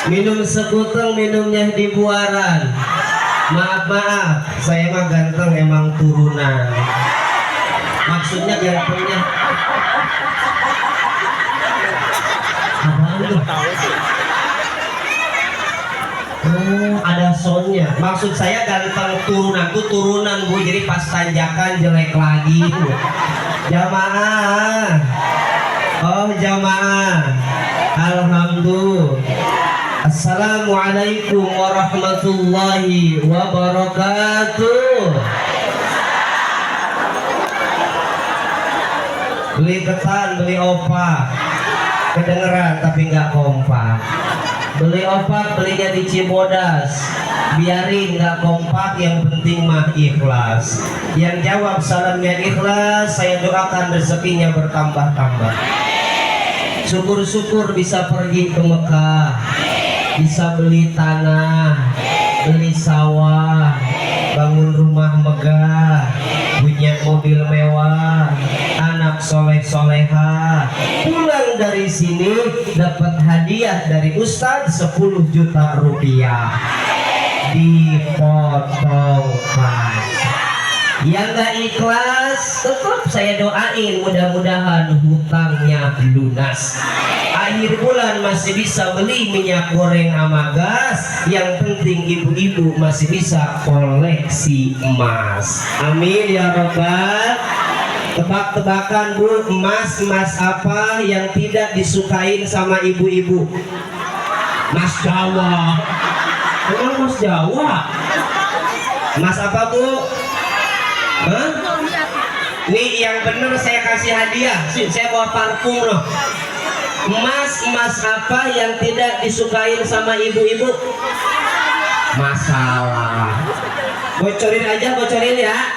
Minum sekuteng, minumnya di buaran. Maaf, saya mah ganteng emang turunan. Maksudnya gantengnya apaan tuh? Oh, ada soundnya. Maksud saya ganteng turunan tuh turunan Bu, jadi pas tanjakan jelek lagi Bu. Jamaah. Oh jamaah. Alhamdulillah. Assalamualaikum warahmatullahi wabarakatuh. Beli ketan, beli opak, kedengeran tapi nggak kompak. Beli opak, belinya di Cibodas, biarin nggak kompak, yang penting mah ikhlas. Yang jawab salamnya ikhlas, saya doakan rezekinya bertambah-tambah. Syukur-syukur bisa pergi ke Mekah, bisa beli tanah, beli sawah, bangun rumah megah, punya mobil mewah, anak soleh-soleha, pulang dari sini dapat hadiah dari Ustadz 10 juta rupiah, dipotongkan. Yang gak ikhlas tetap saya doain mudah-mudahan hutangnya lunas. Akhir bulan masih bisa beli minyak goreng sama gas. Yang penting ibu-ibu masih bisa koleksi emas. Amin ya robbal. Tebak-tebakan Bu, emas apa yang tidak disukain sama ibu-ibu? Mas Jawa. Emang Mas Jawa? Mas apa Bu? Hah? Nih yang bener saya kasih hadiah. Saya bawa parfum loh. Emas apa yang tidak disukain sama ibu-ibu? Masalah. Bocorin aja, bocorin ya.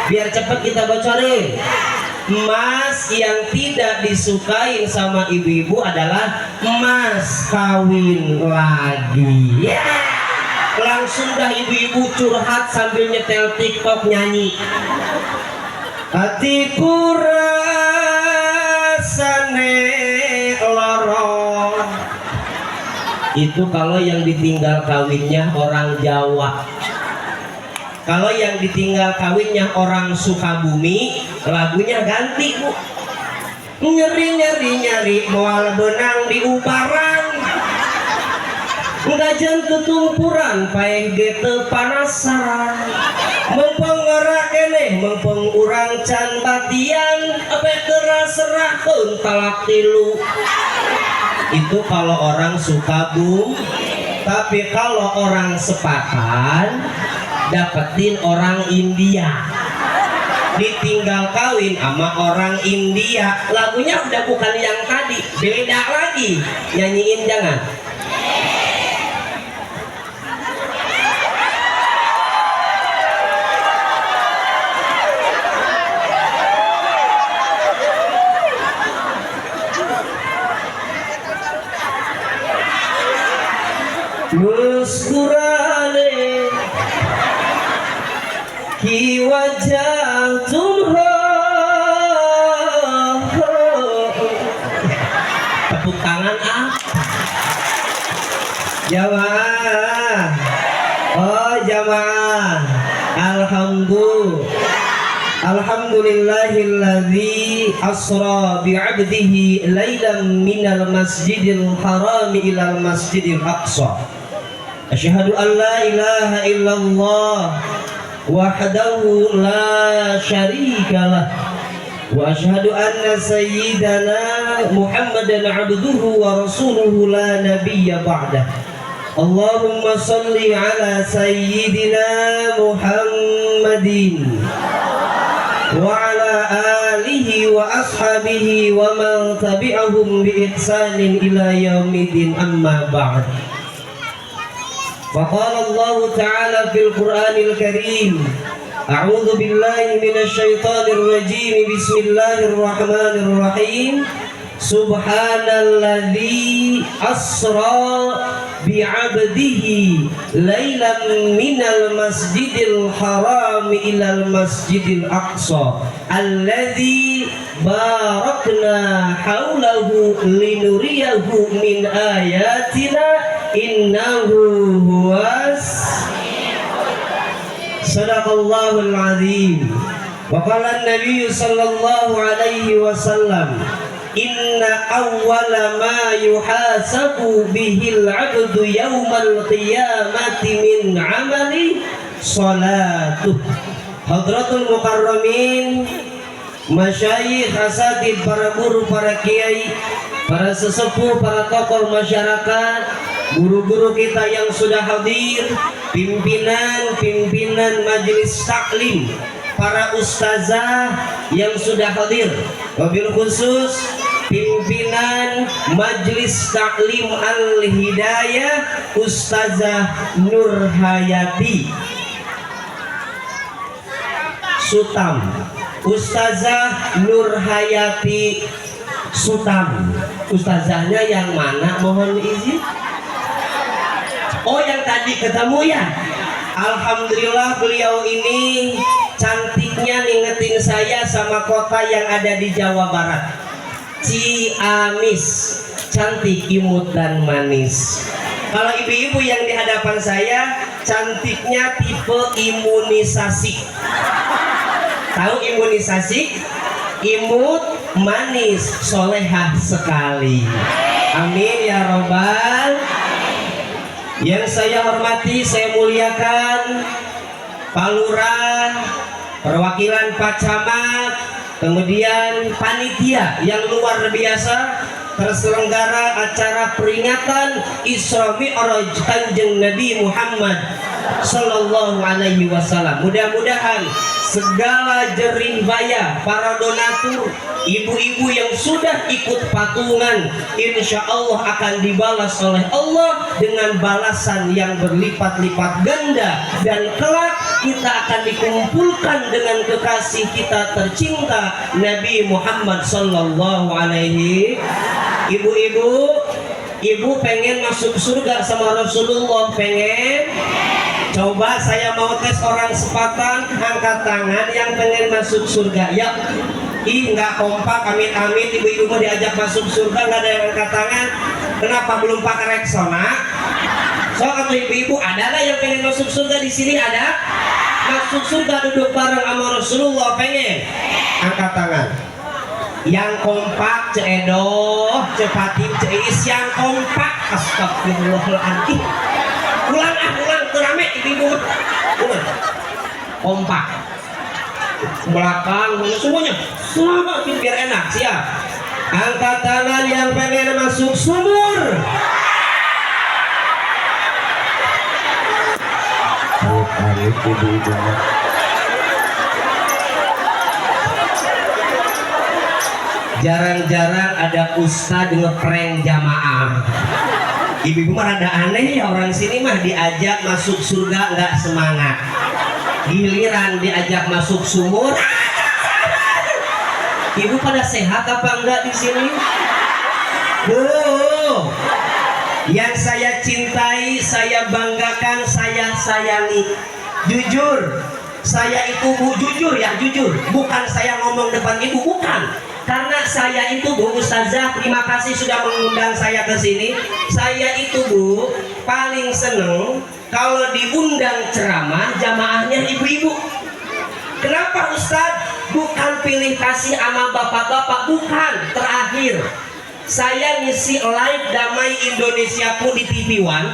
Biar cepet kita bocorin. Emas yang tidak disukain sama ibu-ibu adalah emas kawin lagi. Yeah. Langsung dah ibu-ibu curhat sambil nyetel TikTok nyanyi. Hatiku rasane lorong. Itu kalau yang ditinggal kawinnya orang Jawa. Kalau yang ditinggal kawinnya orang Sukabumi, lagunya ganti Bu. Nyeri moal benang di ubaran. Gajan ketumpuran paeh gitu panasaran. Mempeng ngerak kene, mempeng urang can batian, apa keras serahkeun talak tilu. Itu kalau orang Sukabumi. Tapi kalau orang Sepatan dapetin orang India, ditinggal kawin sama orang India, lagunya udah bukan yang tadi, beda lagi. Nyanyiin jangan. Muskurane ki wajah tumho. Tepuk tangan jamaah. Oh jamaah. Alhamdulillahilladzi asra bi'abdihi laylan minal masjidil haram ilal masjidil aqsa. Asyhadu an la ilaha illallah wahdahu la syarikalah wa asyhadu anna sayyidana Muhammadan abduhu wa rasuluhu la nabiyya ba'dah. Allahumma salli ala sayyidina Muhammadin wa ala alihi wa ashabihi wa man tabi'ahum bi ihsanin ila yaumidin, amma ba'd. Faqala Allah Ta'ala fil Qur'anil Karim, a'udzu billahi minasy syaithanir rajim, bismillahirrahmanirrahim. Subhanalladzi asra bi'abdihi laylan minal masjidil haram ilal masjidil aqsa alladzi barakna haulahu linuriyahu min ayatina innahu huwas sadaqallahul azim. Wa qala an-nabiy sallallahu alaihi wasallam, inna awwala ma yuhasabu bihil 'abdu yaumal qiyamati min 'amali salatuh. Hadratul mukarramin, masyayikh, asatid, para guru, para kiai, para sesepuh, para tokoh masyarakat, guru-guru kita yang sudah hadir, pimpinan majelis taklim, para ustazah yang sudah hadir, wabil khusus pimpinan majelis taklim Al-Hidayah Ustazah Nur Hayati Sutam, Ustazah Nur Hayati Sutam. Ustazahnya yang mana, mohon izin? Oh, yang tadi ketemu ya. Alhamdulillah beliau ini cantiknya ngingetin saya sama kota yang ada di Jawa Barat, Ciamis. Cantik, imut dan manis. Kalau ibu-ibu yang di hadapan saya cantiknya tipe imunisasi. Tahu imunisasi? Imut, manis, solehah sekali. Amin ya robbal. Yang saya hormati, saya muliakan Pak Lurah, perwakilan Pak Camat, kemudian panitia yang luar biasa terselenggara acara peringatan Isra Mi'raj Kanjeng Nabi Muhammad Sallallahu Alaihi Wasallam. Mudah-mudahan segala jerih payah para donatur, ibu-ibu yang sudah ikut patungan, insya Allah akan dibalas oleh Allah dengan balasan yang berlipat-lipat ganda, dan kelak kita akan dikumpulkan dengan kekasih kita tercinta Nabi Muhammad Sallallahu Alaihi. Ibu pengen masuk surga sama Rasulullah? Pengen? Coba saya mau tes orang sepatan, angkat tangan yang pengen masuk surga. Ya, nggak kompak, amit-amit ibu-ibu mau diajak masuk surga nggak ada yang angkat tangan. Kenapa belum pakai Rexona? So, atau ibu-ibu ada nggak yang pengen masuk surga di sini? Ada? Masuk surga duduk bareng sama Rasulullah, pengen? Angkat tangan. Yang kompak, ceedoh, cepatin, ceis, yang kompak. Astagfirullahaladzim. Ulang terame ibu-ibu. Ulang. Kompak. Belakang, semuanya. Semua biar enak, siap. Angkat tangan yang pengen masuk sumur. Jarang-jarang ada ustadz ngeprank jamaah. Ibu-ibu mah rada aneh ya, orang sini mah diajak masuk surga nggak semangat, giliran diajak masuk sumur. Ibu pada sehat apa enggak di sini? Yang saya cintai, saya banggakan, saya sayangi. Jujur, saya itu Bu, jujur ya, jujur. Bukan saya ngomong depan ibu, bukan. Karena saya itu Bu Ustazah, terima kasih sudah mengundang saya ke sini. Saya itu Bu paling seneng kalau diundang ceramah jamaahnya ibu-ibu. Kenapa Ustaz? Bukan pilih kasih sama bapak-bapak, bukan. Terakhir saya ngisi live Damai Indonesia pun di TV One,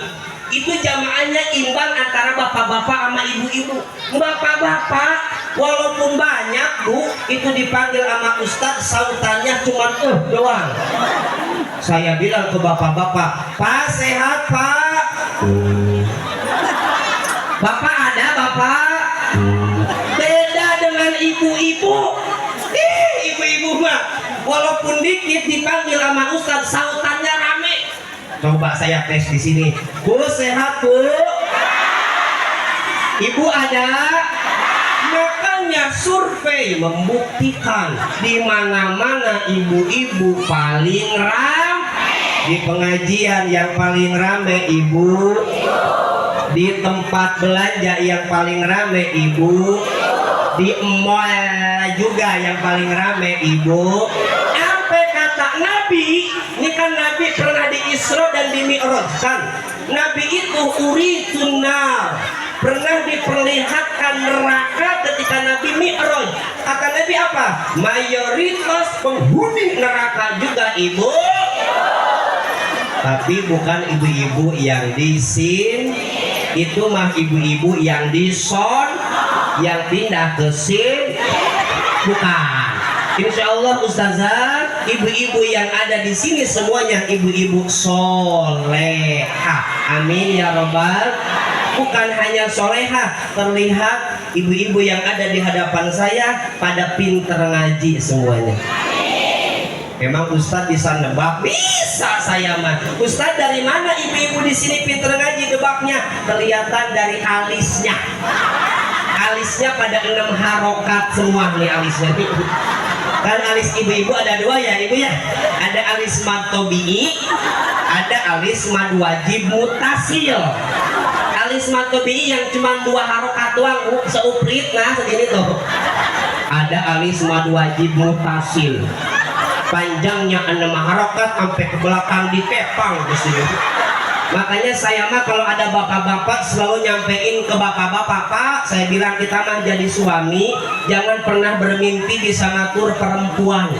itu jamaahnya imbang antara bapak-bapak sama ibu-ibu. Bapak-bapak walaupun banyak Bu, itu dipanggil sama Ustadz, sautannya cuma doang. Saya bilang ke bapak-bapak, Pak sehat Pak? Bapak ada Bapak? Beda dengan ibu-ibu. Ibu-ibu mah walaupun dikit dipanggil sama Ustadz, sautannya rame. Coba saya tes di sini. Bu sehat Bu? Ibu ada? Makanya survei membuktikan di mana-mana ibu-ibu paling ramai. Di pengajian yang paling ramai ibu. Di tempat belanja yang paling ramai ibu. Di mall juga yang paling ramai ibu. Sampai kata Nabi, ini kan Nabi pernah di Isra dan di Mi'raj kan. Nabi itu uritunar, pernah diperlihatkan neraka ketika Nabi Mi'raj. Kata Nabi apa? Mayoritas penghuni neraka juga ibu. Tapi bukan ibu-ibu yang di sin, itu mah ibu-ibu yang di son, yang pindah ke sin, bukan. Insya Allah Ustazah, ibu-ibu yang ada di sini semuanya ibu-ibu solehah. Amin ya robbal. Bukan hanya solehah, terlihat ibu-ibu yang ada di hadapan saya pada pinter ngaji semuanya. Memang Ustadz bisa nebak, bisa saya mah. Ustadz dari mana ibu-ibu di sini pinter ngaji nebaknya? Kelihatan dari alisnya. Alisnya pada 6 harokat semua nih alisnya. Kan alis ibu-ibu ada 2 ya ibu ya. Ada alis mad tobi'i, ada alis mad wajib mutasil. Alis mad tobi'i yang cuma 2 harokat doang, seuprit nah segini tuh. Ada alis mad wajib mutasil. Panjangnya 6 harokat sampai ke belakang dikepang di sini. Makanya saya mah kalau ada bapak-bapak selalu nyampein ke bapak-bapak, Pak, saya bilang kita mah jadi suami jangan pernah bermimpi bisa ngatur perempuan.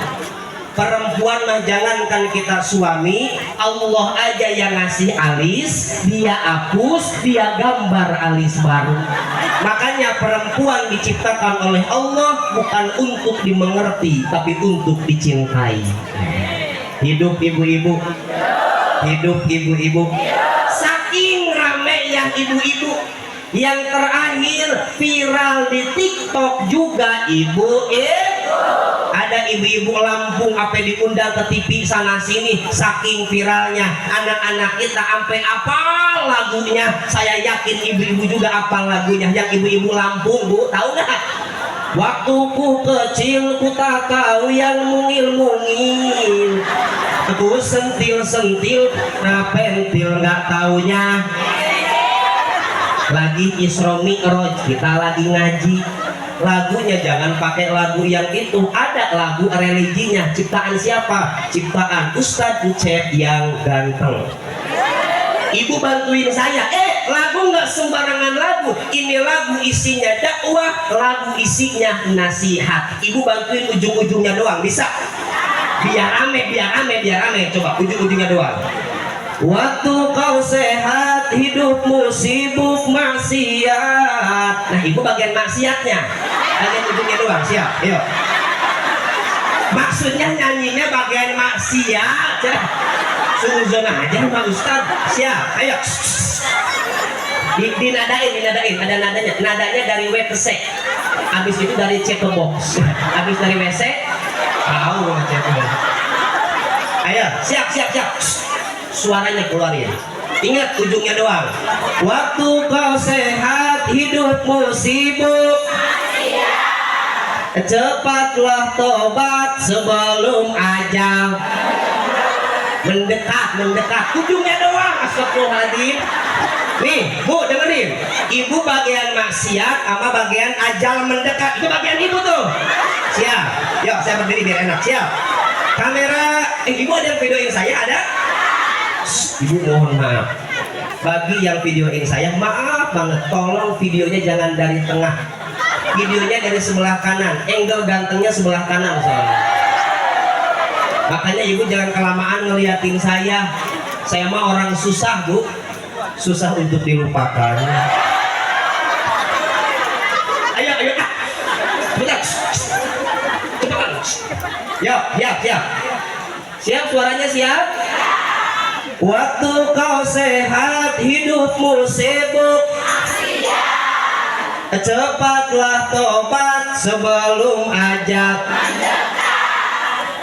Perempuan mah jangankan kita suami, Allah aja yang ngasih alis, dia hapus, dia gambar alis baru. Makanya perempuan diciptakan oleh Allah bukan untuk dimengerti, tapi untuk dicintai. Hidup ibu-ibu, hidup ibu-ibu. Saking rame yang ibu-ibu, yang terakhir viral di TikTok juga ibu-ibu. Ada ibu-ibu Lampung apa diundang ke TV sana sini, saking viralnya anak-anak kita sampai apal lagunya. Saya yakin ibu-ibu juga apal lagunya. Yang ibu-ibu Lampung, Bu, tahu nggak? Waktu ku kecil ku tak tahu yang mungil-mungil, ku sentil-sentil, nah pentil nggak taunya. Lagi Isra Mi'raj, kita lagi ngaji. Lagunya jangan pakai lagu yang itu, ada lagu religinya. Ciptaan siapa? Ciptaan Ustadz Ucep yang ganteng. Ibu bantuin saya, lagu nggak sembarangan lagu. Ini lagu isinya dakwah, lagu isinya nasihat. Ibu bantuin ujung-ujungnya doang, bisa? Biar rame, biar rame, biar rame. Coba ujung-ujungnya doang. Waktu kau sehat, hidupmu sibuk maksiat. Nah, ibu bagian maksiatnya, bagian ujungnya doang. Siap, yuk. Maksudnya nyanyinya bagian maksiat ya. Suzon aja Pak Ustad. Siap, ayo. Dinadain, ada nadanya. Nadanya dari W ke C. Habis itu dari C ke box. Habis dari WC, tahu C ke box. Ayo, siap. Suaranya keluarin. Ingat ujungnya doang. Waktu kau sehat, hidupmu sibuk, cepatlah tobat sebelum ajal mendekat. Ujungnya doang. Astagfirullahaladzim. Nih, Bu, dengerin. Ibu bagian maksiat sama bagian ajal mendekat. Itu bagian ibu tuh. Siap. Yuk, saya berdiri biar enak. Siap. Kamera. Ibu ada yang videoin saya? Ada? Ibu mohon maaf. Bagi yang videoin saya, maaf banget. Tolong videonya jangan dari tengah. Videonya dari sebelah kanan. Angle gantengnya sebelah kanan soalnya. Makanya ibu jangan kelamaan ngeliatin saya. Saya mah orang susah, Bu. Susah untuk dilupakan. Ayo. Bentar. Cepetan. Siap. Siap, suaranya siap. Waktu kau sehat, hidupmu sibuk, cepatlah tobat sebelum ajal.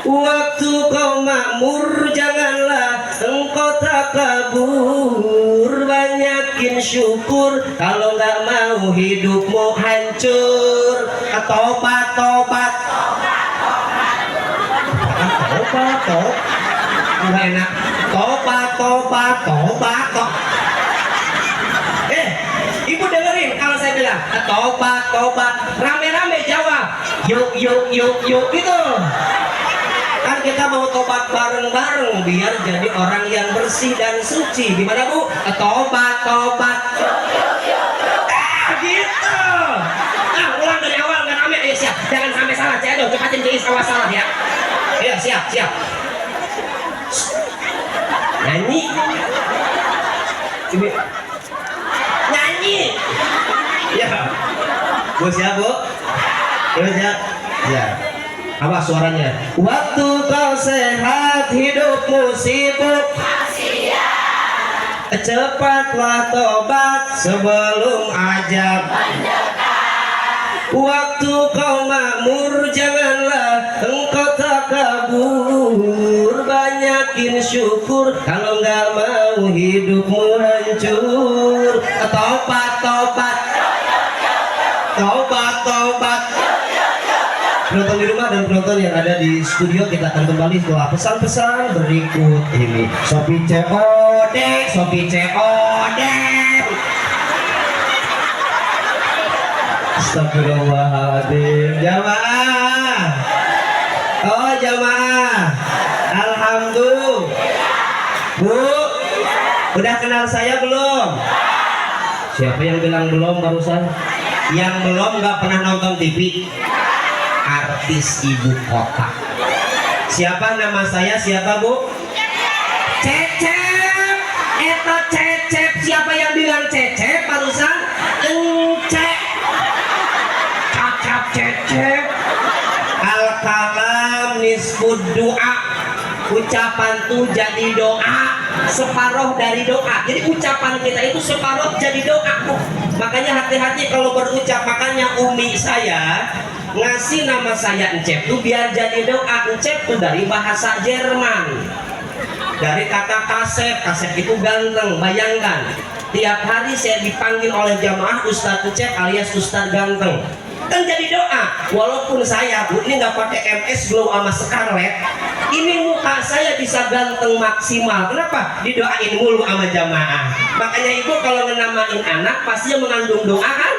Waktu kau makmur, janganlah engkau takabur. Banyakin syukur, kalau nggak mau hidupmu hancur. Tobat. Nggak enak. Tobat. Ibu dengerin kalau saya bilang tobat, rame-rame jawab yuk gitu. Kan Kan kita mau tobat bareng-bareng biar jadi orang yang bersih dan suci. Gimana Bu? Tobat. Gitu. Ulang dari awal nggak rame. Ayo siap. Jangan sampai salah. Cedo cepatin Jais, awas salah ya. Ayo siap. Nyanyi. Nyanyi. Ya. Bu siap Bu. Siap. Ya. Awas suaranya. Waktu kau sehat hidupmu sibuk, cepatlah tobat sebelum ajab mendekat. Waktu kau makmur janganlah engkau takabur, banyakin syukur kalau nggak mau hidupmu hancur. Tobat. Penonton di rumah dan penonton yang ada di studio, kita akan kembali setelah pesan-pesan berikut ini. Sopi COD. Astagfirullahaladzim. Jamaah. Oh jamaah. Alhamdulillah. Bu, udah kenal saya belum? Siapa yang bilang belum barusan? Yang belum nggak pernah nonton TV. Artis ibu kota. Siapa nama saya? Siapa Bu? Cecep. Eta Cecep. Siapa yang bilang Cecep barusan? Encek. Cecep. Al-kalam nisfud doa. Ucapan tuh jadi doa, separuh dari doa. Jadi ucapan kita itu separuh jadi doa. Makanya hati-hati kalau berucap. Makanya umi saya ngasih nama saya Encep tuh biar jadi doa. Encep tuh dari bahasa Jerman, dari kata kasep itu ganteng. Bayangkan tiap hari saya dipanggil oleh jamaah Ustadz Encep alias Ustadz ganteng, kan jadi doa. Walaupun saya Bu ini nggak pakai MS Glow sama Scarlett, ini muka saya bisa ganteng maksimal. Kenapa? Didoain mulu sama jamaah. Makanya ibu kalau menamain anak pasti mengandung doa kan.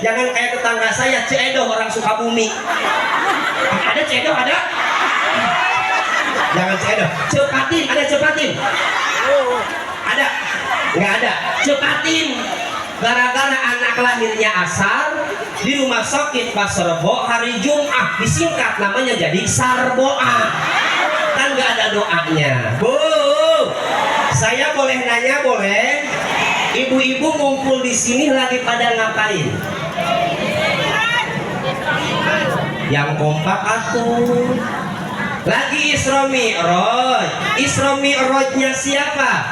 Jangan kayak tetangga saya Cedo orang Sukabumi. Ada Cedo ada? Jangan Cedo. Cepatin, ada Cepatin? Ada? Nggak ada. Cepatin. Gara-gara anak lahirnya asar di rumah sakit Pasarbo hari Jumat disingkat namanya jadi Sarboa. Kan nggak ada doanya. Bu, saya boleh nanya boleh? Ibu-ibu ngumpul di sini lagi pada ngapain? Yang kompak atuh. Lagi Isra Mi'raj. Isra Mi'rajnya siapa?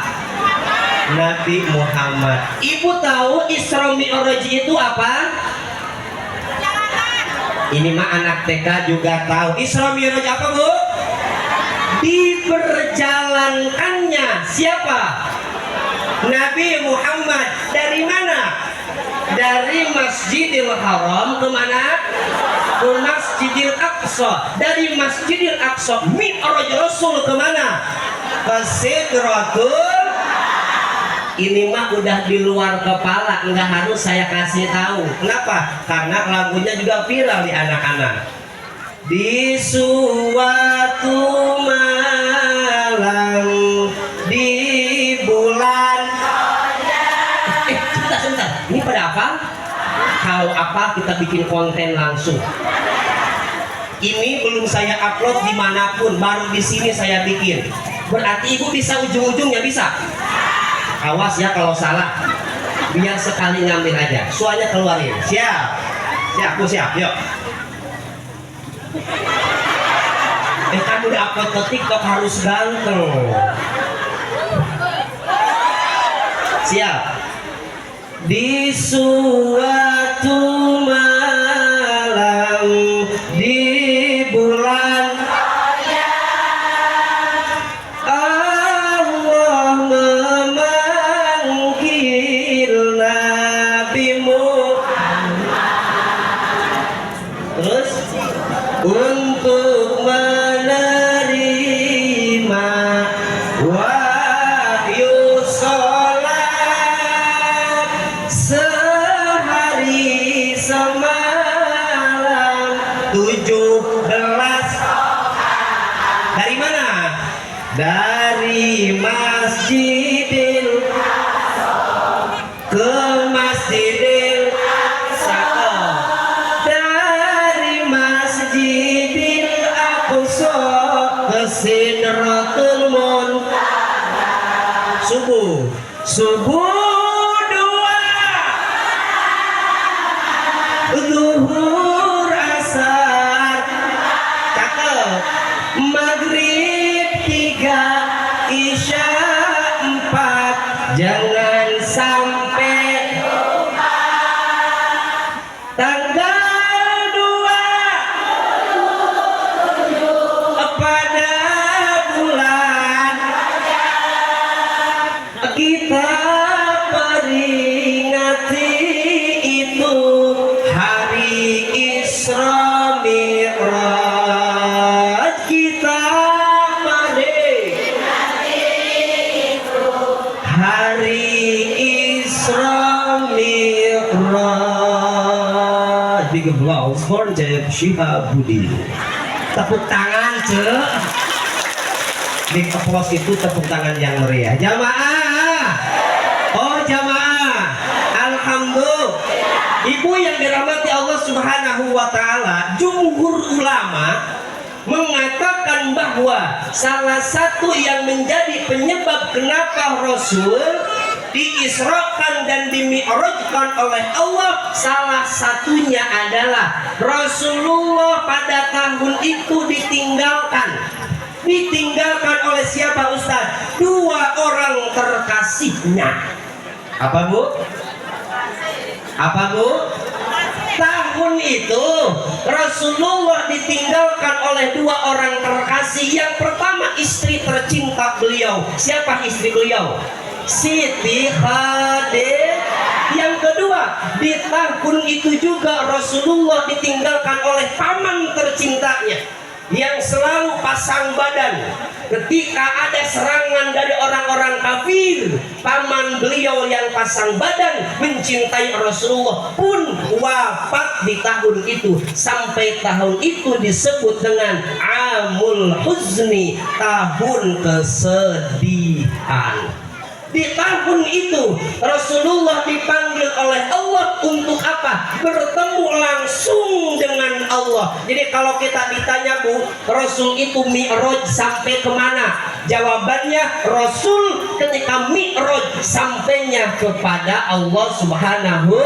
Nabi Muhammad. Ibu tahu Isra Mi'raj itu apa? Ini mah anak TK juga tahu. Isra Mi'raj apa Bu? Diperjalankannya siapa? Nabi Muhammad. Dari mana? Dari Masjidil Haram kemana? Ke Masjidil Aqsa. Dari Masjidil Aqsa Mi'raj Rasul kemana? Ke Sidratul. Ini mah udah di luar kepala, nggak harus saya kasih tahu. Kenapa? Karena lagunya juga viral di anak-anak. Di suatu malam di bulan. Sebentar. Ini pada apa? Kalau apa kita bikin konten langsung. Ini belum saya upload dimanapun, baru di sini saya bikin. Berarti ibu bisa ujung-ujungnya bisa. Awas ya kalau salah, biar sekali ngambil aja. Soalnya keluarin. Siap, Bu siap. Yuk. Kamu udah upload ke TikTok harus ganteng. Siap. Di suatu malam di bulan Allah memanggil Nabi Muhammad terus untuk menerima wahyu sholat sehari masjidil ke masjidil dari masjidil aqsa ke sidratul muntaha. Subuh dua, zuhur asar, cakep, maghrib tiga, isya empat, jangan sampai lupa. Tanggal 2 pada bulan kita peringati itu hari Isra Mi'raj. Kita hari Isra Mi'raj. Big applause for Jeb Shihabuddin. Tepuk tangan, cek. Big applause itu tepuk tangan yang meriah. Jamaah. Oh, jamaah. Alhamdulillah. Ibu yang dirahmati Allah Subhanahu wa taala, jumhur ulama mengatakan bahwa salah satu yang menjadi penyebab kenapa Rasul diisrakan dan dimi'rajkan oleh Allah, salah satunya adalah Rasulullah pada tahun itu ditinggalkan oleh siapa Ustaz? 2 orang terkasihnya. Apa Bu? Tahun itu Rasulullah ditinggalkan oleh 2 orang terkasih. Yang pertama istri tercinta beliau. Siapa istri beliau? Siti Khadijah. Yang kedua, di tahun itu juga Rasulullah ditinggalkan oleh paman tercintanya yang selalu pasang badan. Ketika ada serangan dari orang-orang kafir, paman beliau yang pasang badan mencintai Rasulullah pun wafat di tahun itu. Sampai tahun itu disebut dengan Amul Huzni, tahun kesedihan. Di tahun itu Rasulullah dipanggil oleh Allah untuk apa? Bertemu langsung dengan Allah. Jadi kalau kita ditanya, Bu, Rasul itu mi'raj sampai kemana? Jawabannya, Rasul ketika mi'raj sampainya kepada Allah Subhanahu.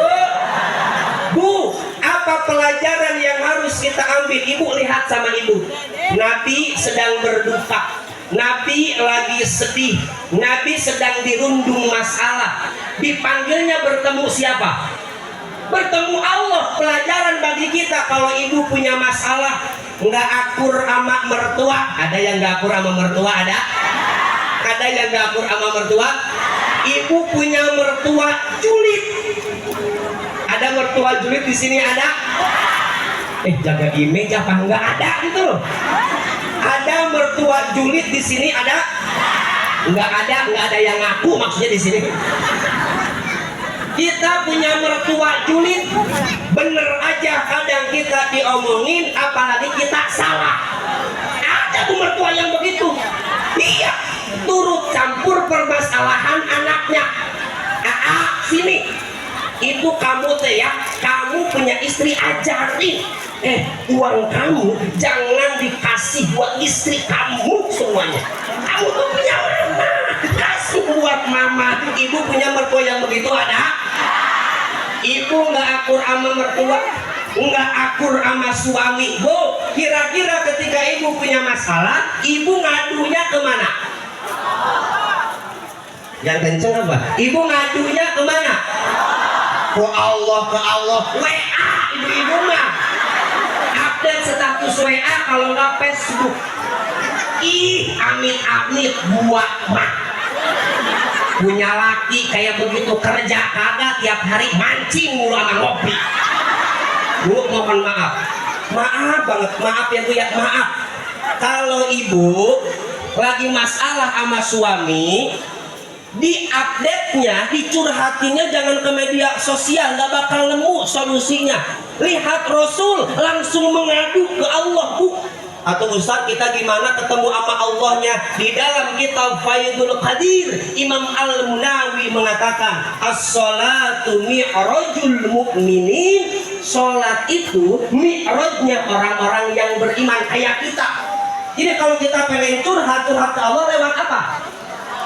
Bu, apa pelajaran yang harus kita ambil? Ibu lihat sama ibu. Nabi sedang berduka, Nabi lagi sedih, Nabi sedang dirundung masalah. Dipanggilnya bertemu siapa? Bertemu Allah. Pelajaran bagi kita, kalau ibu punya masalah nggak akur sama mertua. Ada yang nggak akur sama mertua? Ada yang nggak akur sama mertua? Ibu punya mertua julid. Ada mertua julid di sini? Ada? Jaga image apa nggak ada gitu loh. Ada mertua julid di sini? Ada? Nggak ada yang ngaku maksudnya di sini. Kita punya mertua julid, bener aja kadang kita diomongin, apalagi kita salah. Ada tuh mertua yang begitu. Iya, turut campur permasalahan anaknya. Sini, itu kamu teh ya, kamu punya istri, ajarin. Uang kamu jangan dikasih buat istri kamu semuanya. Kamu tuh punya mama, kasih buat mama. Ibu punya mertua yang begitu? Ada? Ibu nggak akur sama mertua, nggak akur sama suami. Bu, kira-kira ketika ibu punya masalah, ibu ngadunya kemana? Yang kenceng apa? Ibu ngadunya kemana? Ke Allah. WA ibu mah. Update status WA, kalau nggak Facebook. Amit-amit buat mah. Punya laki kayak begitu, kerja kagak, tiap hari mancing mulu sama ngopi. Bu, mohon maaf banget, maaf ya Bu ya, maaf. Kalau ibu lagi masalah sama suami, di update-nya, dicurhatinya jangan ke media sosial, nggak bakal nemu solusinya. Lihat Rasul langsung mengadu ke Allah, Bu. Atau Ustaz, kita gimana ketemu sama Allahnya? Di dalam kitab Faidul Qadir, Imam Al-Munawi mengatakan, as-salatu mi'rajul mu'minin. Salat itu mi'rajnya orang-orang yang beriman kayak kita. Jadi kalau kita pengen curhat ke Allah lewat apa?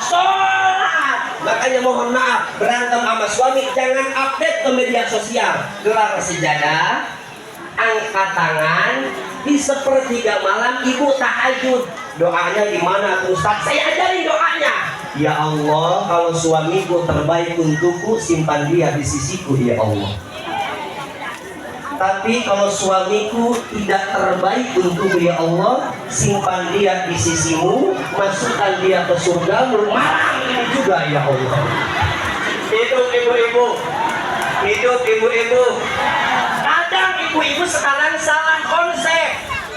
Salat. Makanya mohon maaf, berantem sama suami jangan update ke media sosial. Gelar sejadah, angkat tangan, di sepertiga malam ibu tahajud. Doanya gimana Ustaz? Saya ajarin doanya. Ya Allah, kalau suamiku terbaik untukku, simpan dia di sisiku ya Allah. Tapi kalau suamiku tidak terbaik untukku ya Allah, simpan dia di sisimu, masukkan dia ke surgamu malam ini juga ya Allah. Hidup ibu-ibu, hidup ibu-ibu. Kadang ibu-ibu sekarang salah konsep,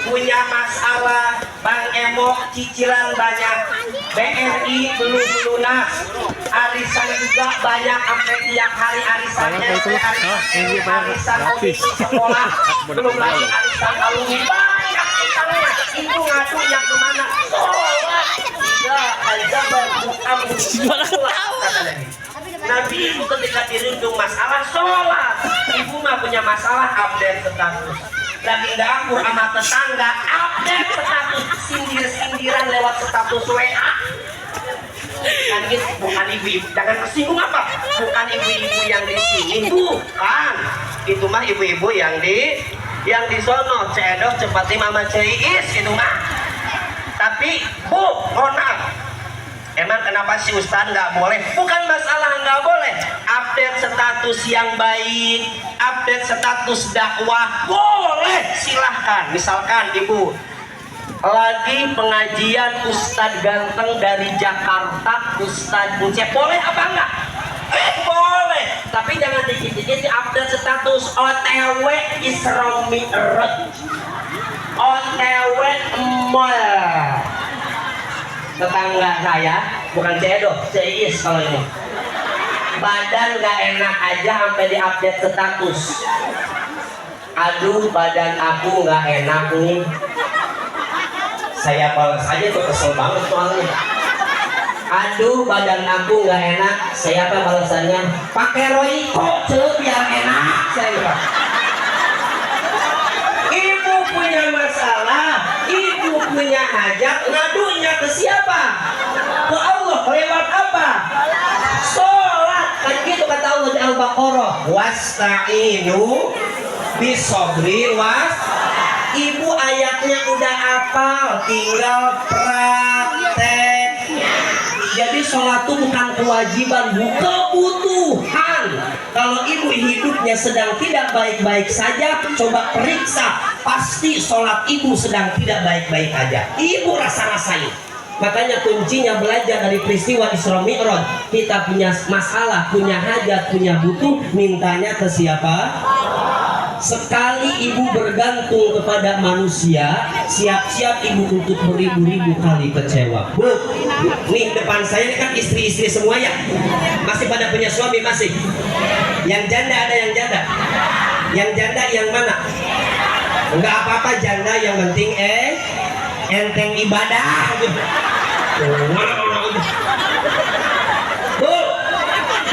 punya masalah, Bang Emo cicilan banyak, BRI belum lunas, arisan juga banyak, sampai tiap hari arisannya, arisan sekolah, belum lagi arisan alumni, banyak arisannya. Ibu ngadunya kemana? Sholat. Ya, aja Nabi itu ketika dirundung masalah sholat, ibu mah punya masalah update status. Lagi dapur sama tetangga update status, sindir-sindiran lewat status WA. Kan gitu, bukan ibu-ibu, jangan kesinggung apa? Bukan ibu-ibu yang di sini, bukan. Itu mah ibu-ibu yang di sono, Cedok, Cepati Mama Ciis itu mah. Tapi Bu, mohon maaf, emang kenapa si Ustaz nggak boleh? Bukan masalah nggak boleh. Update status yang baik, update status dakwah, boleh, silahkan. Misalkan ibu lagi pengajian Ustadz ganteng dari Jakarta, Ustadz Bucep, boleh apa enggak? Boleh. Tapi jangan dikit-dikit update status OTW Isra Mi'raj, OTW mall. Tetangga saya, bukan Cedok, Ciis kalau ini, badan gak enak aja sampai diupdate status. Aduh, badan aku gak enak nih. Saya balas aja tuh, kesel banget soalnya. Aduh, badan aku gak enak. Saya apa balasannya? Pakai Royco biar enak. Saya lupa. Ibu punya masalah, ibu punya hajat, ngadunya ke siapa? Ke Allah. Lewat apa? Sholat. Kan gitu kata Allah di Al-Baqarah, wasta'inu bisobri was. Ibu ayatnya udah hafal, tinggal praktek. Jadi sholat itu bukan kewajiban, bukan kebutuhan. Kalau ibu hidupnya sedang tidak baik-baik saja, coba periksa, pasti sholat ibu sedang tidak baik-baik aja. Ibu rasa-rasain. Makanya kuncinya belajar dari peristiwa Isra Mi'raj. Kita punya masalah, punya hajat, punya butuh, mintanya ke siapa? Sekali ibu bergantung kepada manusia, siap-siap ibu untuk beribu-ribu kali kecewa. Bu, nih depan saya ini kan istri-istri semua ya. Masih pada punya suami masih? Yang janda ada yang janda? Yang janda yang mana? Enggak apa-apa janda, yang penting enteng ibadah.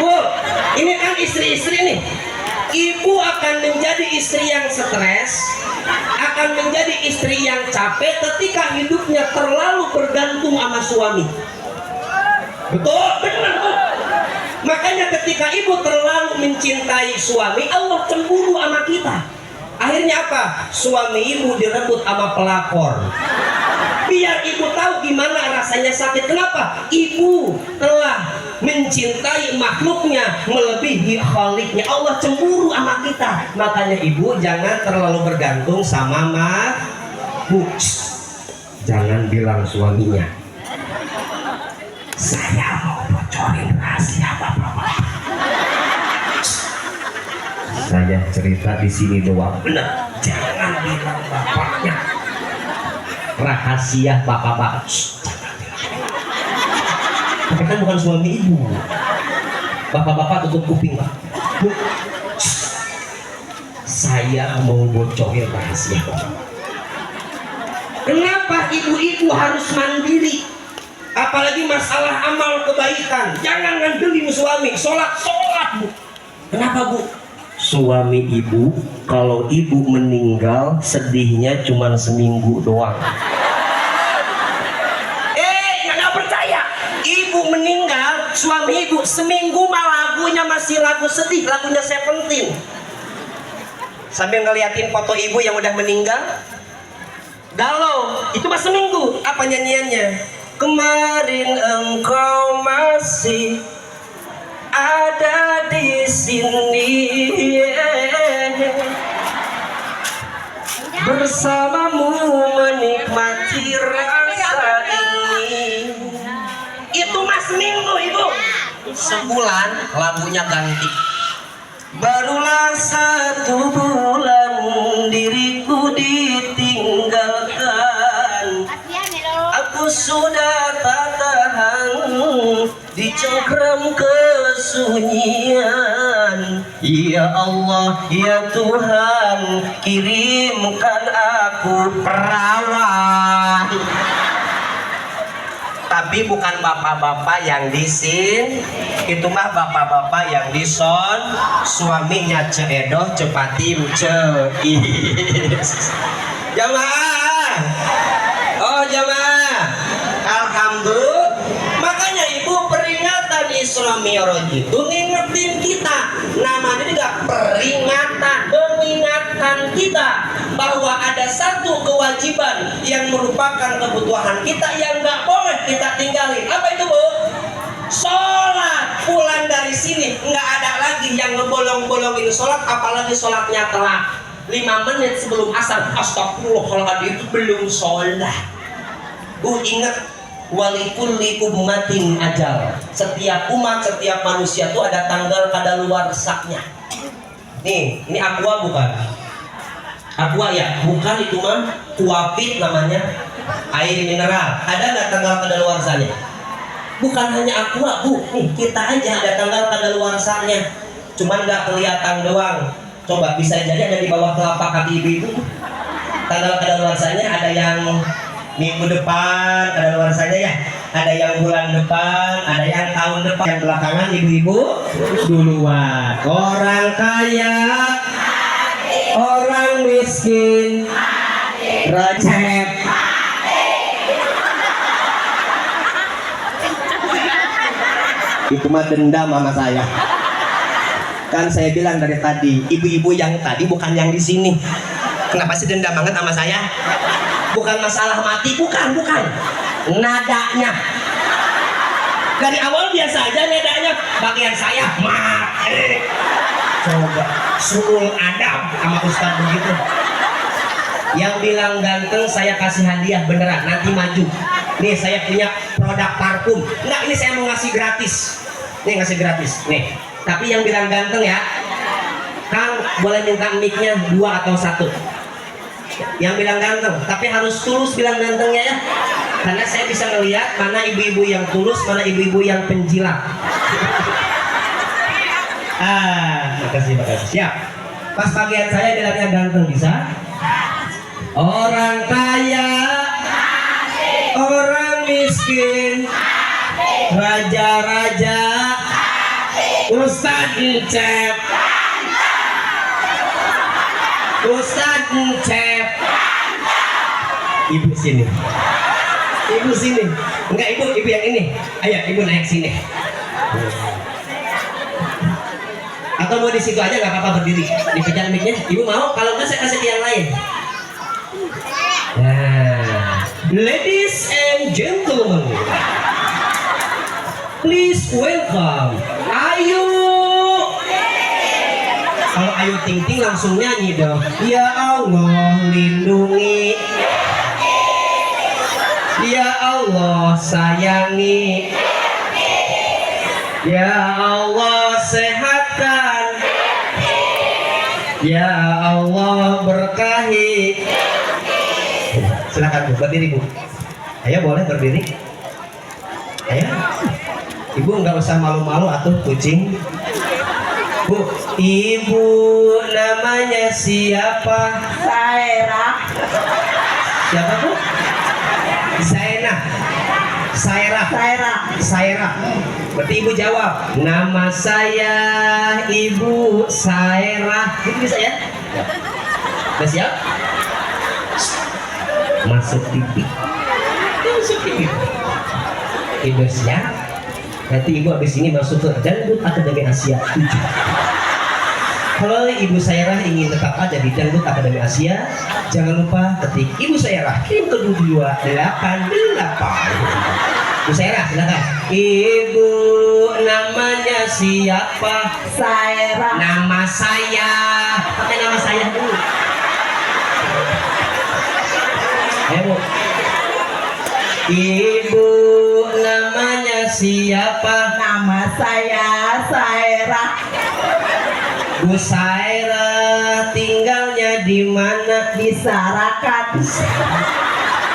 Bu, ini kan istri-istri nih. Ibu akan menjadi istri yang stres, akan menjadi istri yang capek ketika hidupnya terlalu bergantung sama suami. Betul, benar Bu. Makanya ketika ibu terlalu mencintai suami, Allah cemburu sama kita. Akhirnya apa? Suami ibu direbut sama pelakor. Biar ibu tahu gimana rasanya sakit. Kenapa? Ibu telah mencintai makhluknya melebihi khaliknya. Allah cemburu sama kita. Makanya ibu jangan terlalu bergantung sama makhluk. Jangan bilang suaminya, saya mau bocorin rahasia bapak. Saya cerita di sini doang. Benar. Jangan bilang bapaknya. Rahasia bapak-bapak. Tapi kan bukan suami ibu. Bapak-bapak tutup kuping Pak. Saya mau bocorin rahasia bapak. Kenapa ibu-ibu harus mandiri? Apalagi masalah amal kebaikan. Jangan ngandelin suami. Sholat bu. Kenapa bu? Suami ibu, kalau ibu meninggal sedihnya cuma seminggu doang. Nggak percaya. Ibu meninggal, suami ibu seminggu mah lagunya masih lagu sedih, lagunya Seventeen. Sambil ngeliatin foto ibu yang udah meninggal, galau. Itu mah seminggu. Apa nyanyiannya? Kemarin engkau masih ada di sini, bersamamu menikmati rasa ini. Itu mah seminggu ibu. Sebulan lagunya ganti. Barulah 1 bulan diriku ditinggalkan, aku sudah tak tahan dicengkram kesunyian. Ya Allah, ya Tuhan, kirimkan aku perawan. Tapi bukan bapak-bapak yang di sini, itu mah bapak-bapak yang di son, suaminya ceedoh cepatim ceis. Jamaah, oh jamaah, alhamdulillah. Makanya ibu peringatan Isra Mi'raj itu ngingetin kita, namanya juga peringatan, mengingatkan kita bahwa ada satu kewajiban yang merupakan kebutuhan kita yang nggak boleh kita tinggalin. Apa itu bu? Sholat. Pulang dari sini nggak ada lagi yang ngebolong-bolongin sholat, apalagi sholatnya telat 5 menit sebelum asar. Astagfirullahaladzim, itu belum sholat. Bu ingat, walikulli ummatin ajal. Setiap umat, setiap manusia itu ada tanggal kadaluarsanya. Nih, ini aqua bukan? Aqua ya, bukan, itu mah kuapit namanya, air mineral. Ada nggak tanggal kadaluarsanya? Bukan hanya aqua bu, nih kita aja ada tanggal kadaluarsanya, cuman nggak kelihatan doang. Coba bisa jadi ada di bawah telapak kaki ibu. Tanggal kadaluarsanya ada yang minggu depan, kadaluarsanya ya. Ada yang bulan depan, ada yang tahun depan. Yang belakangan ibu-ibu duluan. Orang kaya, orang miskin, recep. Itu mah dendam sama saya. Kan saya bilang dari tadi, ibu-ibu yang tadi bukan yang di sini. Kenapa sih dendam banget sama saya? Bukan masalah mati, bukan. Nadanya. Dari awal biasa aja nadanya. Bagian saya mati. Coba suul adab sama Ustadz begitu. Yang bilang ganteng saya kasih hadiah beneran, nanti maju. Nih saya punya produk parfum. Enggak, ini saya mau ngasih gratis. Nih ngasih gratis. Nih. Tapi yang bilang ganteng ya, Kang boleh minta mic-nya 2 atau 1. Yang bilang ganteng, tapi harus tulus bilang gantengnya ya. Karena saya bisa ngelihat mana ibu-ibu yang tulus, mana ibu-ibu yang penjilat. Makasih. Siap. Pas bagian saya bilangnya ganteng bisa. Orang kaya, orang miskin, raja-raja, Ustadz Encep, Ustadz Encep. Ibu sini. Enggak, ibu yang ini. Ayo ibu naik sini. Atau mau di situ aja nggak apa-apa, berdiri. Dipegang mic-nya. Ibu mau? Kalau nggak saya kasih ke yang lain. Nah, ladies and gentlemen, please welcome Ayu. Kalau Ayu Ting Ting langsung nyanyi dong. Ya Allah lindungi, ya Allah sayangi, ya Allah sehatkan, ya Allah berkahi. Silakan bu, berdiri bu. Ayo boleh berdiri. Ayo. Ibu nggak usah malu-malu atuh kucing. Bu, ibu namanya siapa? Saira. Siapa bu? Sairah. Sairah. Berarti ibu jawab, nama saya Ibu Sairah. Itu bisa ya? Udah siap? Masuk TV. Masuk TV. Ibu siap. Nanti ibu habis ini masuk ke Dangdut Akademi Asia 7. Kalau Ibu Sairah ingin tetap ada di Dangdut Akademi Asia, jangan lupa ketik Ibu Sairah kirim ke 288. Ibu Sairah silakan. Ibu namanya siapa? Sairah. Nama saya. Pakai nama saya dulu. Ayo Bu. Ibu namanya siapa? Nama saya Sairah. Bu Sairah tinggalnya di mana? Di Sarakan.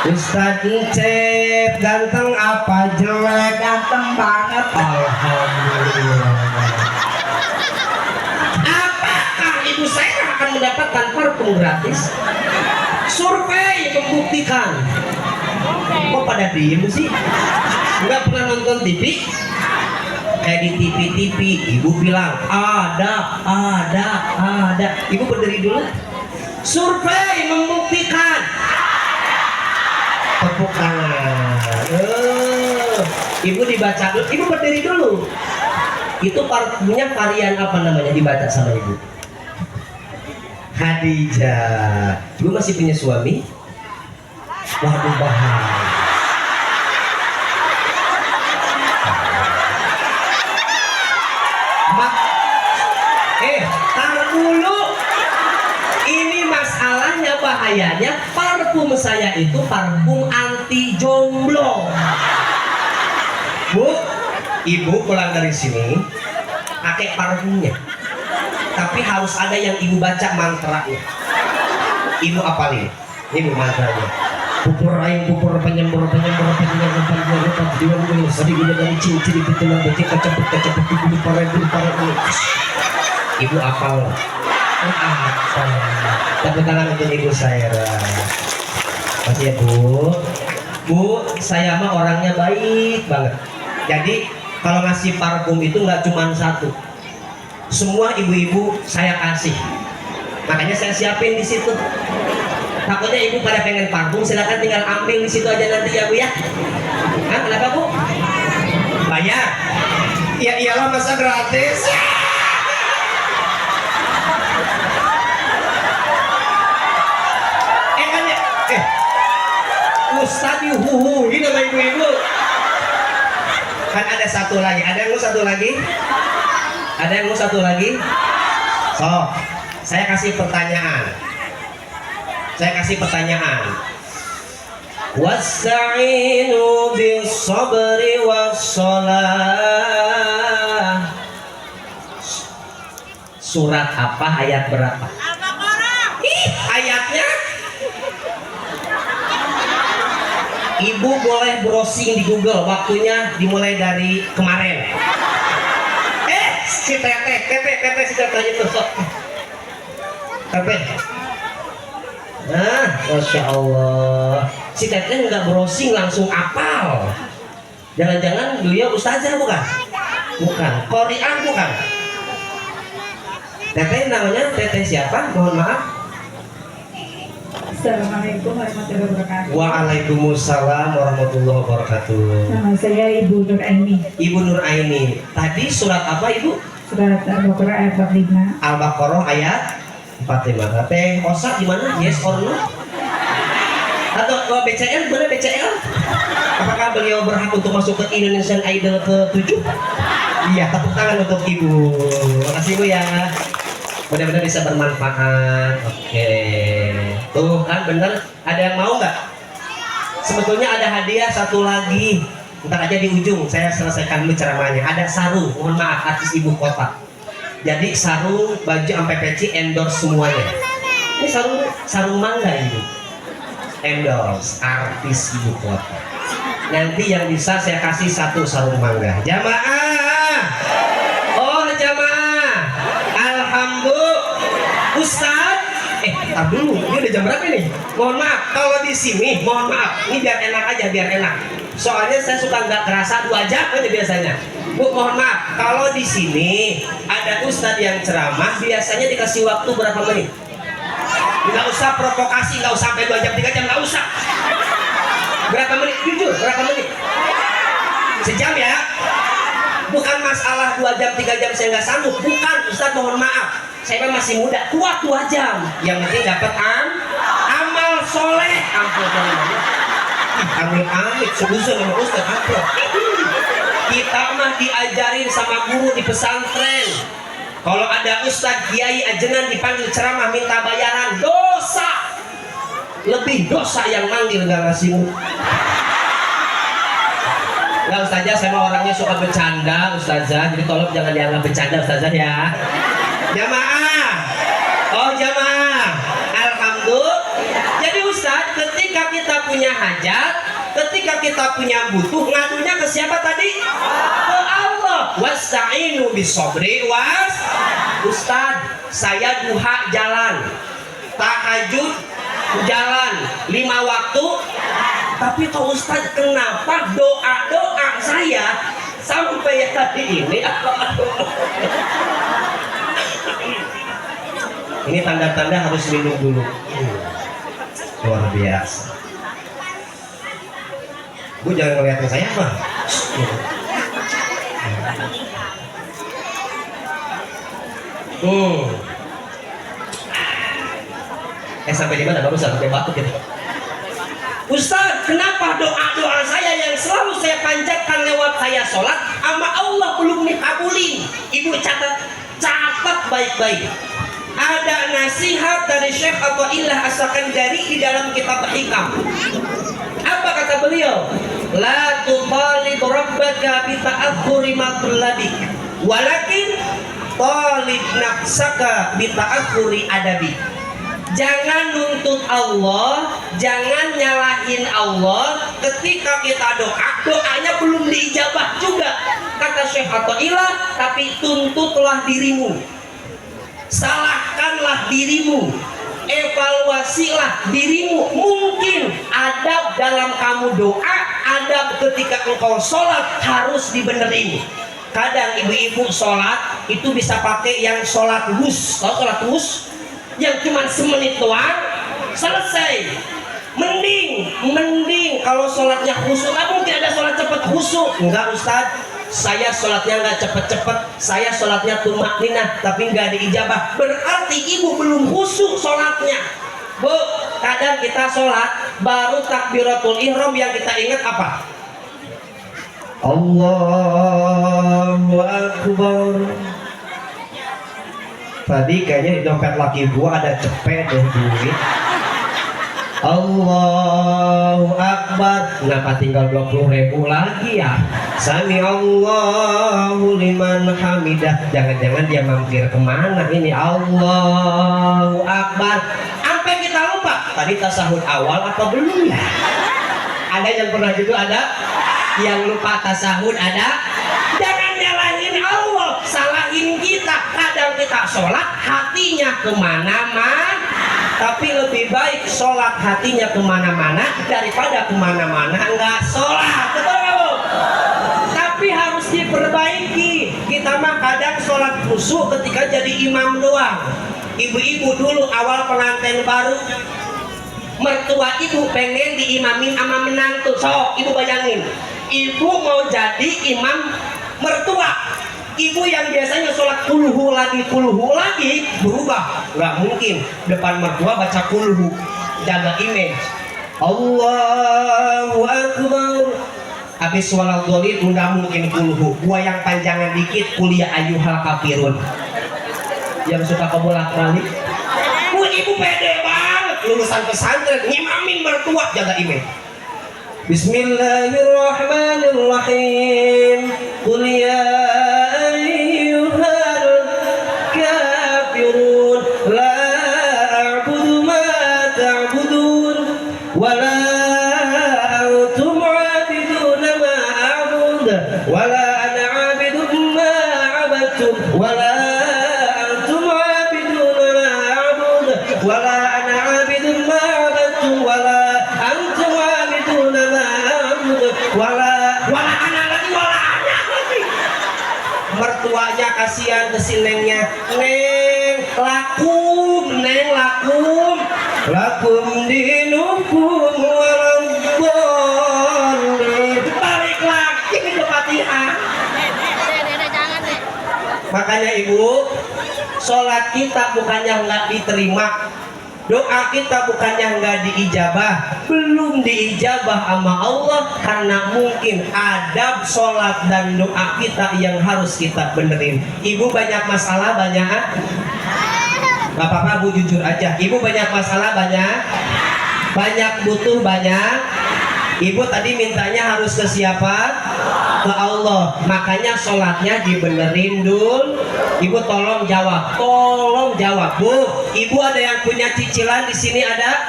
Ustadz Encep ganteng apa jelek? Ganteng banget. Alhamdulillah. Apakah Ibu Sairah akan mendapatkan parfum gratis? Survei membuktikan. Kok pada diem sih? Nggak pernah nonton TV? Kayak di TV, ibu bilang ada. Ibu berdiri dulu. Survei membuktikan. Tepuk tangan. Ibu dibaca dulu. Ibu berdiri dulu. Itu parfumnya varian apa namanya, dibaca sama ibu? Hadijah. Ibu masih punya suami? Waduh, bahaya. Taruh dulu. Ini masalahnya, bahayanya parfum saya itu parfum anti jomblo. Bu, ibu pulang dari sini pakai parfumnya, tapi harus ada yang ibu baca mantranya. Ibu apalin? Ini bu mantranya. Pupur aing, pupur penyembur diwan sedih guna dari cincin ditulang becek kacapet dulu para ibu apal. Tepuk tangan untuk Ibu Sairah. Makasih ya Bu. Bu, saya mah orangnya baik banget. Jadi kalau ngasih parfum itu nggak cuma satu. Semua ibu-ibu saya kasih. Makanya saya siapin di situ. Takutnya ibu pada pengen parfum, silakan tinggal ambil di situ aja nanti ya Bu ya. Hah, kenapa Bu? Bayar? Ya iyalah, masa gratis? Ustadz yuhuhuhi nama ibu-ibu. Kan ada satu lagi. Ada yang mau satu lagi? Ada yang mau satu lagi? So, saya kasih pertanyaan. Wasta'inu bis sabri was shalah. Surat apa, ayat berapa? Ayatnya Ibu boleh browsing di Google, waktunya dimulai dari kemarin. Si Teteh si Teteh itu sok. Teteh. Nah, Masya Allah. Si Teteh nggak browsing langsung apal. Jangan-jangan beliau ustazah bukan? Bukan. Qori'ah bukan? Teteh namanya Teteh siapa? Mohon maaf. Assalamualaikum warahmatullahi wabarakatuh. Waalaikumsalam warahmatullahi wabarakatuh. Nama saya Ibu Nur Aini. Ibu Nur Aini. Tadi surat apa Ibu? Surat Al-Baqarah ayat 45. Al-Baqarah ayat 45. Teh Osa di mana? Yes or no? Atau BCL? Mana BCL? Apakah beliau berhak untuk masuk ke Indonesian Idol ke-7? Iya, tepuk tangan untuk Ibu. Makasih Bu ya. Benar-benar bisa bermanfaat. Oke. Tuh kan bener. Ada yang mau nggak? Sebetulnya ada hadiah satu lagi. Ntar aja di ujung saya selesaikan dulu ceramahnya. Ada sarung, mohon maaf, artis ibu kota. Jadi sarung, baju sampai peci endorse semuanya. Ini sarung mangga ini. Endorse artis ibu kota. Nanti yang bisa saya kasih satu sarung mangga. Jamaah. Oh jamaah. Alhamdulillah. Ustadz. Tar dulu, ini udah jam berapa nih? Mohon maaf, kalau di sini, mohon maaf, ini biar enak aja, biar enak. Soalnya saya suka nggak kerasa 2 jam aja biasanya. Bu, mohon maaf, kalau di sini ada ustadz yang ceramah biasanya dikasih waktu berapa menit? Nggak usah provokasi, nggak usah sampai 2 jam 3 jam, nggak usah. Berapa menit? Jujur, berapa menit? Sejam ya? Bukan masalah 2 jam 3 jam saya nggak sanggup, bukan ustadz, mohon maaf. Saya kan masih muda, kuat 2 jam. Yang penting dapat amal soleh. Ampun, amit-amit sebusun sama ustaz apa? Kita mah diajarin sama guru di pesantren. Kalau ada ustaz kiai ajengan dipanggil ceramah minta bayaran, dosa. Lebih dosa yang manggil nggak ngasih muka. Nggak ustazah, saya mah orangnya suka bercanda ustazah, jadi tolong jangan dianggap bercanda ustazah ya. Jamaah, oh jamaah, alhamdulillah. Jadi ustaz, ketika kita punya hajat, ketika kita punya butuh, ngadunya ke siapa tadi? Ke Allah. Wasta'inu bisobri was. Ustaz, saya duha jalan, tahajud jalan, 5 waktu. Tapi toh ustaz, kenapa doa-doa saya sampai hari ini? Ini tanda-tanda harus minum dulu. Luar biasa. Bu jangan ngeliatin saya mah. Sampai di mana barusan sampai batuk gitu. Ustaz, kenapa doa-doa saya yang selalu saya panjatkan lewat saya sholat sama Allah belum dikabulin? Ibu catat baik-baik. Ada nasihat dari Syekh Athaillah As-Sakandari di dalam kitab Hikam. Apa kata beliau? La tutalib rabbaka bi ta'akhuri ma tulabik, walakin talib nafsaka bi ta'akhuri adabi. Jangan nuntut Allah, jangan nyalahin Allah ketika kita doa, doanya belum diijabah juga. Kata Syekh Athaillah, tapi tuntutlah dirimu, salahkanlah dirimu, evaluasilah dirimu. Mungkin adab dalam kamu doa, adab ketika engkau sholat harus dibenerin. Kadang ibu-ibu sholat itu bisa pakai yang sholat hus. Tahu sholat hus? Yang cuma semenit doang selesai. Mending kalau sholatnya khusyuk. Nggak mungkin ada sholat cepet khusyuk. Enggak Ustaz, saya sholatnya nggak cepet-cepet, saya sholatnya tumakninah tapi nggak diijabah. Berarti ibu belum khusyuk sholatnya. Bu, kadang kita sholat baru takbiratul ihram yang kita ingat apa? Allahu Akbar. Tadi kayaknya di dompet laki gua ada cepet deh duit. Allahu Akbar. Kenapa tinggal 20.000 lagi ya? Sami Allahu liman hamidah. Jangan-jangan dia mampir kemana ini? Allahu Akbar. Sampai kita lupa tadi tasahud awal apa belum ya? Ada yang pernah gitu? Ada yang lupa tasahud? Ada? Jangan nyalahin Allah, salahin kita. Kadang kita sholat hatinya kemana-mana, tapi lebih baik sholat hatinya kemana-mana daripada kemana-mana nggak sholat. Betul? Tapi harus diperbaiki. Kita mah kadang sholat khusyuk ketika jadi imam doang. Ibu-ibu dulu awal pengantin baru, mertua ibu pengen diimamin sama menantu. So, ibu bayangin, ibu mau jadi imam mertua. Ibu yang biasanya sholat kulhu lagi berubah. Nggak mungkin depan mertua baca kulhu, jaga image. Allahu Akbar. Habis sholat doli nggak mungkin kulhu. Gua yang panjangan dikit kuliah ayyuhal kafirun. Yang suka kebolak-balik. Ibu pede banget lulusan pesantren ngimamin mertua, jaga image. Bismillahirrahmanirrahim. Qul ya ayyuhal kafirun la a'budu ma ta'budun wa la antum 'abiduna ma a'bud wa la ana 'abidun ma 'abadtum wa la antum 'abiduna ma a'bud wa la ana 'abidun ma 'abadtum wa la antum 'abiduna ma a'bud wa nya kasihan ke si nengnya, neng lakum dinukum warambon, balik lagi ke Fatihah. Makanya ibu, sholat kita bukannya nggak diterima, doa kita bukannya nggak diijabah, belum diijabah sama Allah karena mungkin adab sholat dan doa kita yang harus kita benerin. Ibu banyak masalah banyak? Gak apa-apa bu, jujur aja. Ibu banyak masalah banyak butuh banyak. Ibu tadi mintanya harus ke siapa? Ke Allah. Makanya sholatnya dibenerin dul. Ibu tolong jawab bu. Ibu ada yang punya cicilan di sini ada?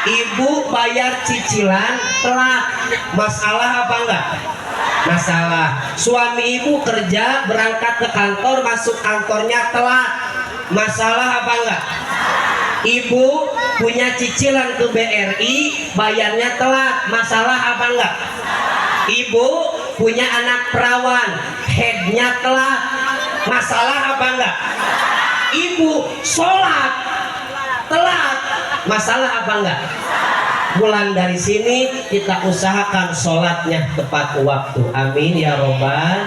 Ibu bayar cicilan telat. Masalah apa enggak? Masalah. Suami ibu kerja berangkat ke kantor, masuk kantornya telat. Masalah apa enggak? Ibu punya cicilan ke BRI, bayarnya telat. Masalah apa enggak? Ibu punya anak perawan, headnya telat. Masalah apa enggak? Ibu sholat telat. Masalah apa enggak? Pulang dari sini kita usahakan sholatnya tepat waktu. Amin ya robbal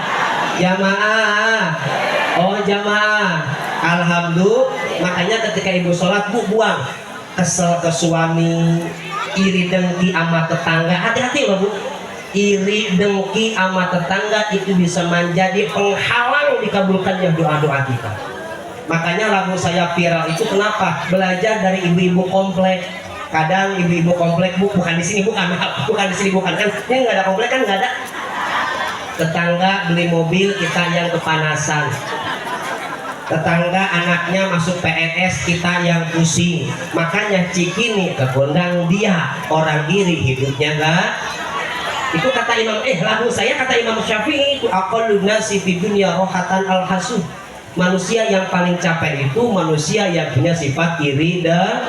jamaah. Oh jamaah, alhamdulillah. Makanya ketika ibu sholat, bu buang kesel ke suami, iri dengki sama tetangga. Hati-hati loh bu, iri dengki sama tetangga itu bisa menjadi penghalang dikabulkannya doa-doa kita. Makanya lagu saya viral itu kenapa? Belajar dari ibu-ibu komplek. Kadang ibu-ibu komplek, bu bukan di sini, bukan di sini, bukan kan? Ini nggak ada komplek kan, nggak ada. Tetangga beli mobil, kita yang kepanasan. Tetangga anaknya masuk PNS, kita yang pusing. Makanya cikini kekondang dia, orang iri hidupnya enggak. Itu kata Imam lagu saya kata Imam Syafi'i itu aqallun nasi fid dunya rohatan al hasud. Manusia yang paling capek itu manusia yang punya sifat iri dan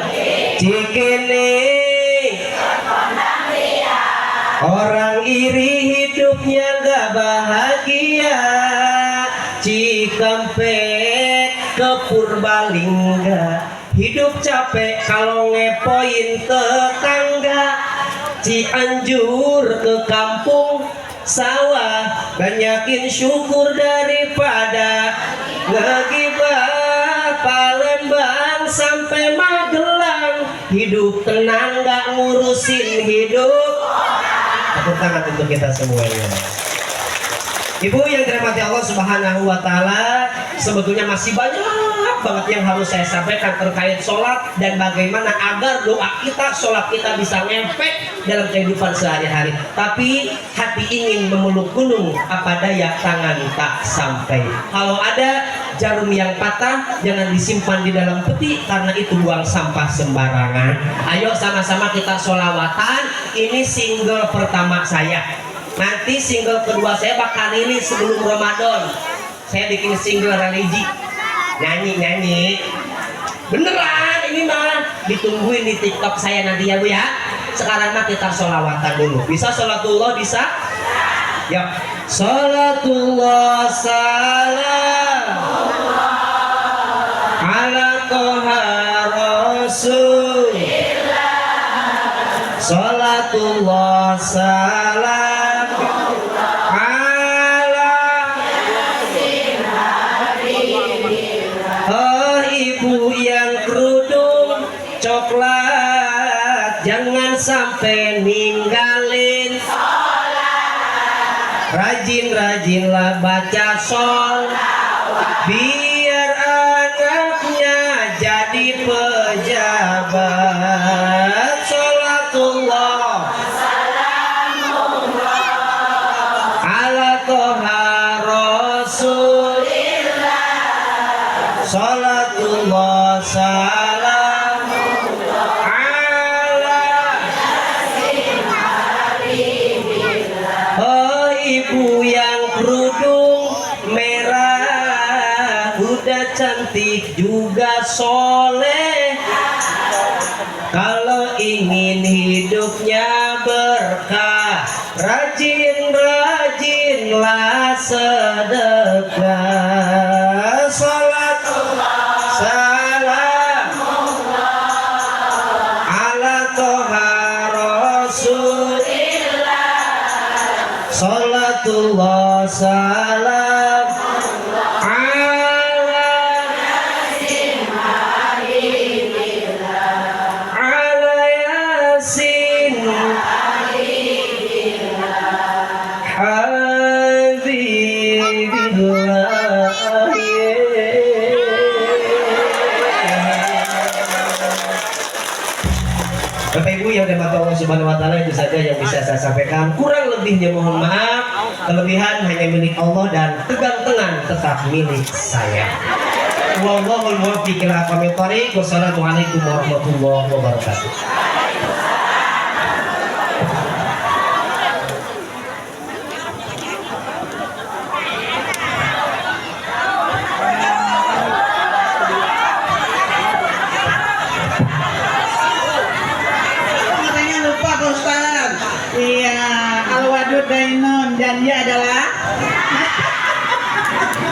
cikini. Orang iri hidupnya enggak bahagia. Cikampek ke Purbalingga, hidup capek kalau ngepoin tetangga. Cianjur ke kampung sawah, banyakin syukur daripada ngegibah. Palembang sampai Magelang, hidup tenang gak ngurusin hidup. Tepuk tangan untuk kita semuanya. Ibu yang dirahmati Allah Subhanahu wa Ta'ala, sebetulnya masih banyak banget yang harus saya sampaikan terkait sholat dan bagaimana agar doa kita, sholat kita bisa ngefek dalam kehidupan sehari-hari. Tapi hati ingin memeluk gunung, apa daya tangan tak sampai. Kalau ada jarum yang patah, jangan disimpan di dalam peti karena itu buang sampah sembarangan. Ayo sama-sama kita sholawatan. Ini single pertama saya. Nanti single kedua saya bakal rilis sebelum Ramadan. Saya bikin single religi, nyanyi beneran. Ini mah ditungguin di TikTok saya nanti ya bu ya. Sekarang mah kita sholawatan dulu. Bisa sholatullah bisa? Ya, sholatullah salam ala toha rasul. Sholatullah salam coklat, jangan sampai ninggalin sholat. Rajin-rajinlah baca shol, biar anaknya jadi pejabat. Sholatullah ala toha rasulillah. Sholatullah salam cantik juga soleh. Kalau ingin hidupnya berkah, rajin-rajinlah sedekah. wassalam ala yasin habibillah. Bapak Ibu yang dirahmati Allah Subhanahu wa taala, itu saja yang bisa saya sampaikan. Kurang lebihnya mohon maaf. Kelebihan hanya milik Allah dan kegantengan tetap milik saya. Wallahul muwaffiq ila aqwamit thoriq. Wassalamualaikum warahmatullahi wabarakatuh. Katanya lupa Pak Ustaz. Iya, Al-Wadud Dainun janji adalah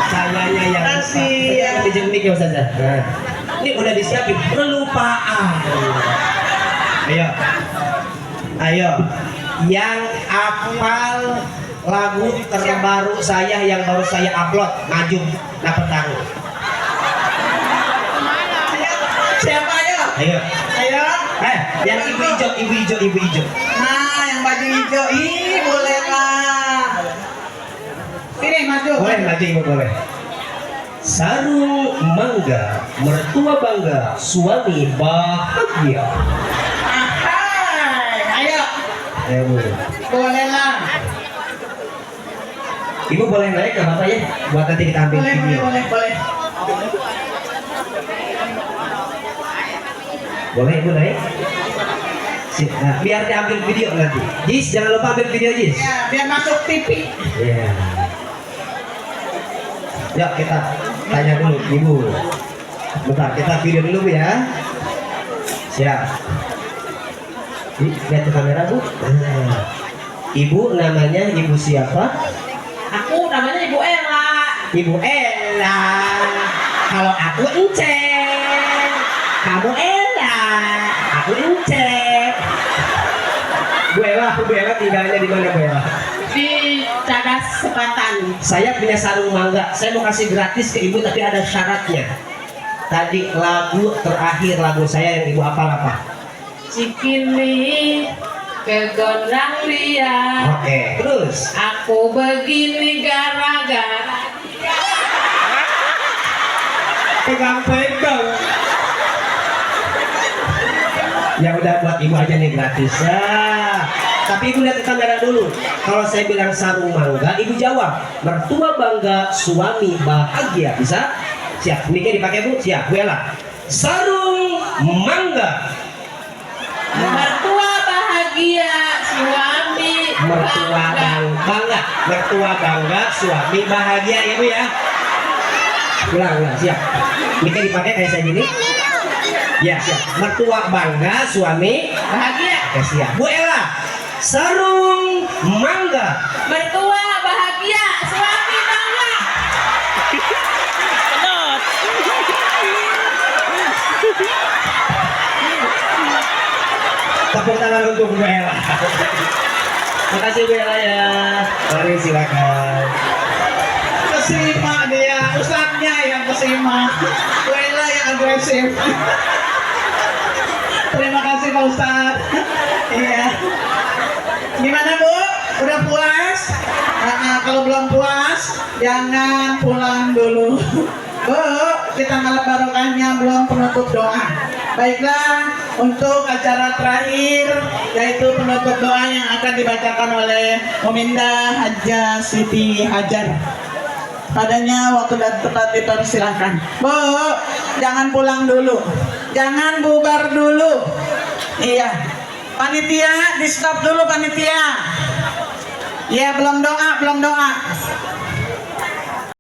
Sayanya yang Kasih, ya. dijemik ya Ustaz. Nah, ini udah disiapin kelupaan. Ayo. Ayo. Yang hafal lagu terbaru saya yang baru saya upload, maju dapat taruh. siapa ayo? Ayo. Ayo. Yang ibu hijau. Nah, yang baju hijau. Ih, boleh lah. Sini maju. Boleh maju ibu boleh. Sarung mangga, mertua bangga, suami bahagia. Ahai. Ayo. Ayo Bu. Boleh lah. Ibu boleh naik nggak apa-apa ya? Buat nanti kita ambil video. Boleh. Boleh ibu naik? Nah, biar diambil video nanti. Jis, jangan lupa ambil video Jis. Ya, biar masuk TV. Iya. Yuk kita tanya dulu ibu. Bentar, kita video dulu Bu ya. Siap. Lihat ke kamera Bu. Nah. Ibu namanya ibu siapa? Aku namanya Ibu Ella. Ibu Ella. Kalau aku Enceng. Kamu Ella. Aku Enceng. Bu Ella tinggalnya di mana Bu Ella? Di Cadas Selatan. Saya punya sarung mangga. Saya mau kasih gratis ke ibu tapi ada syaratnya. Tadi lagu terakhir lagu saya yang ibu hafal apa? Cikini kegondang dia. Oke, terus. Aku begini gara-gara. Pegang. Ya udah buat ibu aja nih gratis. Ya. Tapi ibu lihat ke kamera dulu. Kalau saya bilang sarung mangga, ibu jawab mertua bangga, suami bahagia. Bisa? Siap. Miknya dipakai Bu. Siap. Bu Ella. Sarung mangga. Mertua bahagia, suami Mertua bangga, suami bahagia ya Bu ya. Ulang. Siap. Miknya dipakai kayak saya gini. Ya siap. Mertua bangga, suami bahagia. Oke siap. Bu Ella. Sarung mangga. Mertua bahagia, suami bangga. Tepuk tangan untuk Bu Ella. Makasih Bu Ella ya. Mari silakan. Kesima dia, ustadznya yang kesima. Bu Ella yang agresif. Terima kasih Pak Ustadz. Iya. Gimana Bu? Udah puas? Kalau belum puas, jangan pulang dulu. Bu, kita malam barokahnya belum penutup doa. Baiklah, untuk acara terakhir yaitu penutup doa yang akan dibacakan oleh Muminda Hajjah Siti Hajar. Padanya waktu dan tempat dipersilahkan. Bu, jangan pulang dulu, jangan bubar dulu. Iya, panitia di stop dulu panitia. Ya belum doa.